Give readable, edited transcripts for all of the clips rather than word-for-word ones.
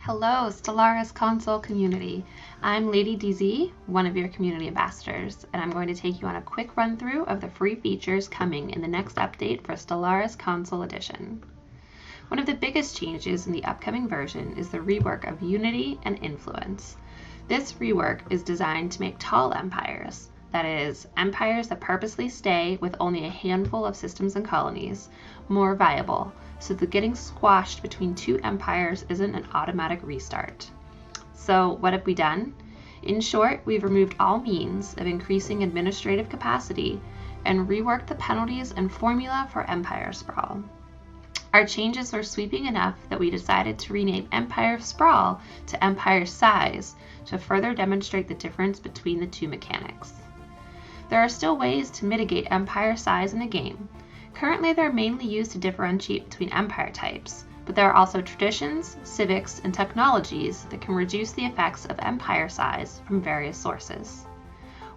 Hello, Stellaris console community. I'm LadyDz, one of your community ambassadors, and I'm going to take you on a quick run through of the free features coming in the next update for Stellaris Console Edition. One of the biggest changes in the upcoming version is the rework of Unity and Influence. This rework is designed to make tall empires, that is, empires that purposely stay with only a handful of systems and colonies, more viable, so that getting squashed between two empires isn't an automatic restart. So what have we done? In short, we've removed all means of increasing administrative capacity and reworked the penalties and formula for empire sprawl. Our changes were sweeping enough that we decided to rename Empire Sprawl to Empire Size to further demonstrate the difference between the two mechanics. There are still ways to mitigate empire size in the game. Currently, they're mainly used to differentiate between empire types, but there are also traditions, civics, and technologies that can reduce the effects of empire size from various sources.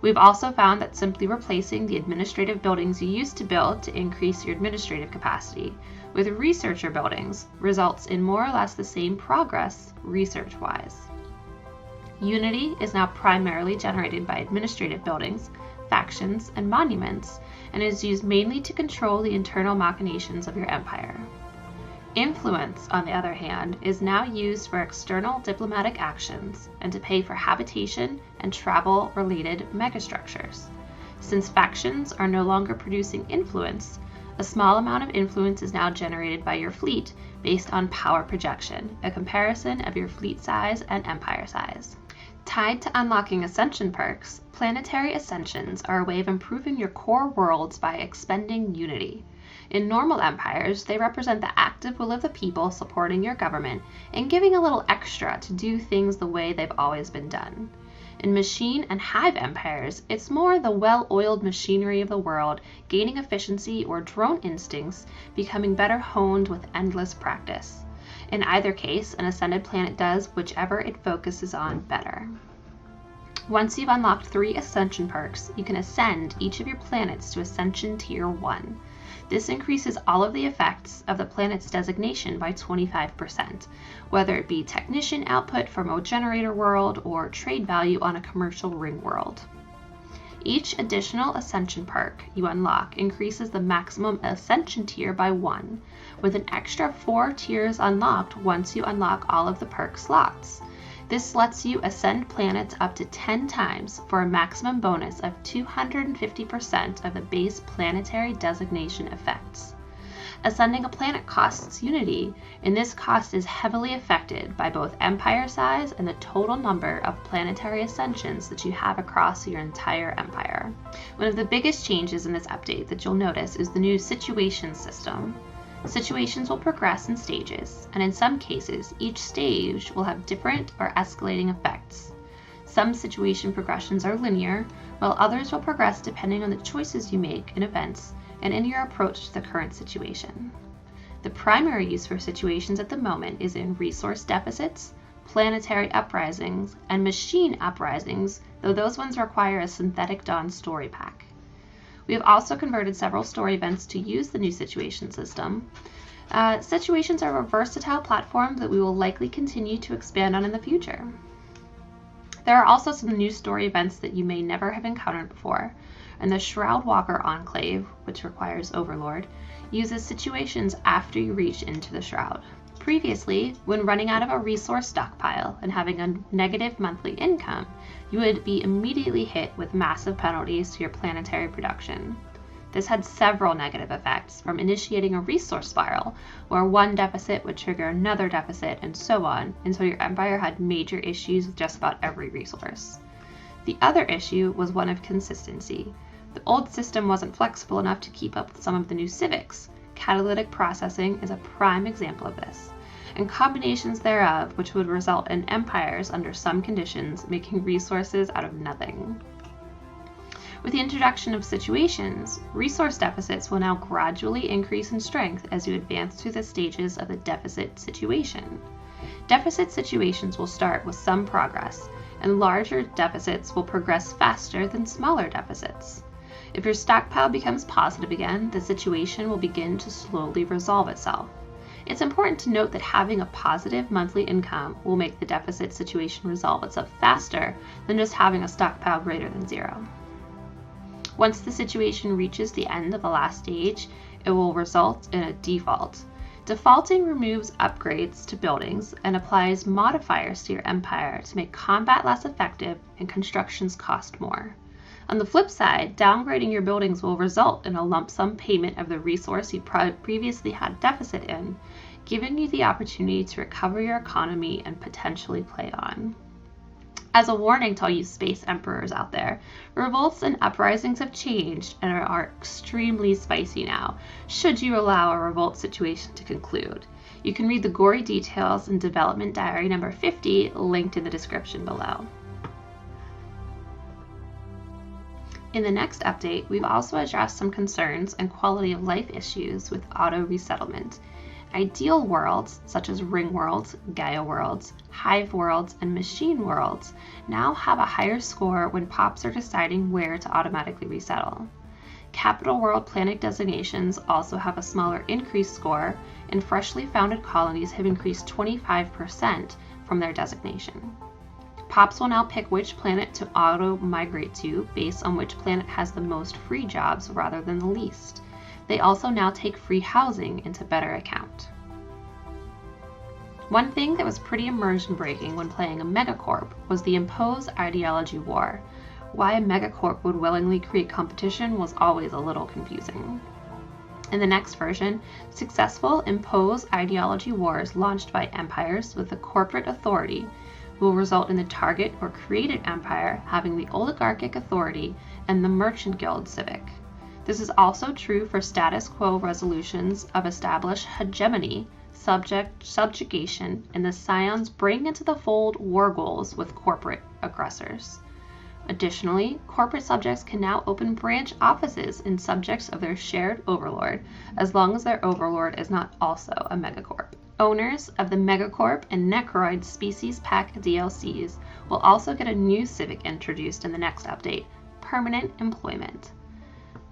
We've also found that simply replacing the administrative buildings you used to build to increase your administrative capacity with researcher buildings results in more or less the same progress research-wise. Unity is now primarily generated by administrative buildings, factions, and monuments, and is used mainly to control the internal machinations of your empire. Influence, on the other hand, is now used for external diplomatic actions and to pay for habitation and travel-related megastructures. Since factions are no longer producing influence, a small amount of influence is now generated by your fleet based on power projection, a comparison of your fleet size and empire size. Tied to unlocking Ascension perks, planetary ascensions are a way of improving your core worlds by expending unity. In normal empires, they represent the active will of the people supporting your government and giving a little extra to do things the way they've always been done. In machine and hive empires, it's more the well-oiled machinery of the world gaining efficiency or drone instincts becoming better honed with endless practice. In either case, an ascended planet does whichever it focuses on better. Once you've unlocked 3 Ascension perks, you can ascend each of your planets to Ascension Tier 1. This increases all of the effects of the planet's designation by 25%, whether it be technician output from a generator world or trade value on a commercial ring world. Each additional Ascension perk you unlock increases the maximum Ascension tier by 1, with an extra 4 tiers unlocked once you unlock all of the perk slots. This lets you ascend planets up to 10 times for a maximum bonus of 250% of the base planetary designation effects. Ascending a planet costs Unity, and this cost is heavily affected by both empire size and the total number of planetary ascensions that you have across your entire empire. One of the biggest changes in this update that you'll notice is the new situation system. Situations will progress in stages, and in some cases, each stage will have different or escalating effects. Some situation progressions are linear, while others will progress depending on the choices you make in events and in your approach to the current situation. The primary use for situations at the moment is in resource deficits, planetary uprisings, and machine uprisings, though those ones require a Synthetic Dawn story pack. We have also converted several story events to use the new situation system. Situations are a versatile platform that we will likely continue to expand on in the future. There are also some new story events that you may never have encountered before, and the Shroud Walker Enclave, which requires Overlord, uses situations after you reach into the Shroud. Previously, when running out of a resource stockpile and having a negative monthly income, you would be immediately hit with massive penalties to your planetary production. This had several negative effects, from initiating a resource spiral, where one deficit would trigger another deficit, and so on, until your empire had major issues with just about every resource. The other issue was one of consistency. The old system wasn't flexible enough to keep up with some of the new civics. Catalytic processing is a prime example of this, and combinations thereof which would result in empires under some conditions making resources out of nothing. With the introduction of situations, resource deficits will now gradually increase in strength as you advance through the stages of the deficit situation. Deficit situations will start with some progress, and larger deficits will progress faster than smaller deficits. If your stockpile becomes positive again, the situation will begin to slowly resolve itself. It's important to note that having a positive monthly income will make the deficit situation resolve itself faster than just having a stockpile greater than 0. Once the situation reaches the end of the last stage, it will result in a default. Defaulting removes upgrades to buildings and applies modifiers to your empire to make combat less effective and constructions cost more. On the flip side, downgrading your buildings will result in a lump sum payment of the resource you previously had deficit in, giving you the opportunity to recover your economy and potentially play on. As a warning to all you space emperors out there, revolts and uprisings have changed and are extremely spicy now, should you allow a revolt situation to conclude. You can read the gory details in Development Diary number 50, linked in the description below. In the next update, we've also addressed some concerns and quality of life issues with auto-resettlement. Ideal worlds, such as ring worlds, Gaia worlds, hive worlds, and machine worlds, now have a higher score when POPs are deciding where to automatically resettle. Capital World planet designations also have a smaller increased score, and freshly founded colonies have increased 25% from their designation. POPs will now pick which planet to auto-migrate to based on which planet has the most free jobs rather than the least. They also now take free housing into better account. One thing that was pretty immersion breaking when playing a Megacorp was the Impose ideology war. Why a Megacorp would willingly create competition was always a little confusing. In the next version, successful Impose ideology wars launched by empires with the corporate authority will result in the target or created empire having the oligarchic authority and the merchant guild civic. This is also true for status quo resolutions of established hegemony, subjugation, and the scions bring into the fold war goals with corporate aggressors. Additionally, corporate subjects can now open branch offices in subjects of their shared overlord, as long as their overlord is not also a megacorp. Owners of the Megacorp and Necroid Species Pack DLCs will also get a new civic introduced in the next update, Permanent Employment.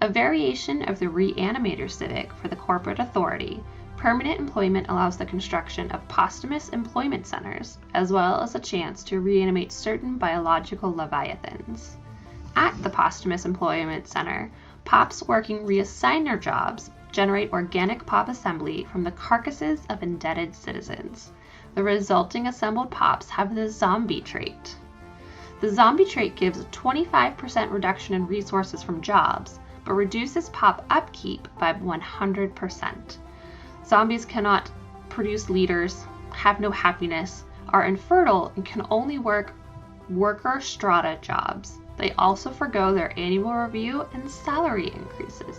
A variation of the Reanimator civic for the corporate authority, Permanent Employment allows the construction of posthumous employment centers, as well as a chance to reanimate certain biological leviathans. At the posthumous employment center, POPs working reassign their jobs generate organic POP assembly from the carcasses of indebted citizens. The resulting assembled POPs have the zombie trait. The zombie trait gives a 25% reduction in resources from jobs, but reduces POP upkeep by 100%. Zombies cannot produce leaders, have no happiness, are infertile, and can only work worker strata jobs. They also forgo their annual review and salary increases.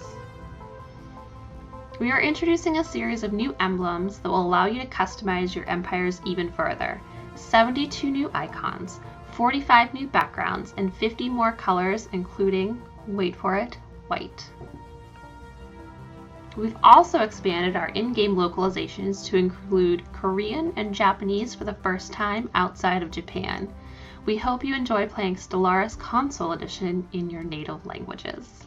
We are introducing a series of new emblems that will allow you to customize your empires even further. 72 new icons, 45 new backgrounds, and 50 more colors, including, wait for it, white. We've also expanded our in-game localizations to include Korean and Japanese for the first time outside of Japan. We hope you enjoy playing Stellaris Console Edition in your native languages.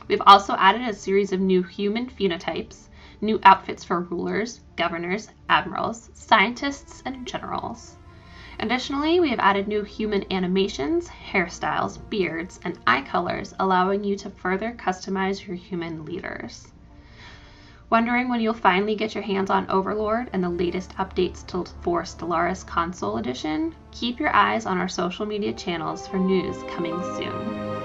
We've also added a series of new human phenotypes, new outfits for rulers, governors, admirals, scientists, and generals. Additionally, we have added new human animations, hairstyles, beards, and eye colors, allowing you to further customize your human leaders. Wondering when you'll finally get your hands on Overlord and the latest updates for Stellaris Console Edition? Keep your eyes on our social media channels for news coming soon.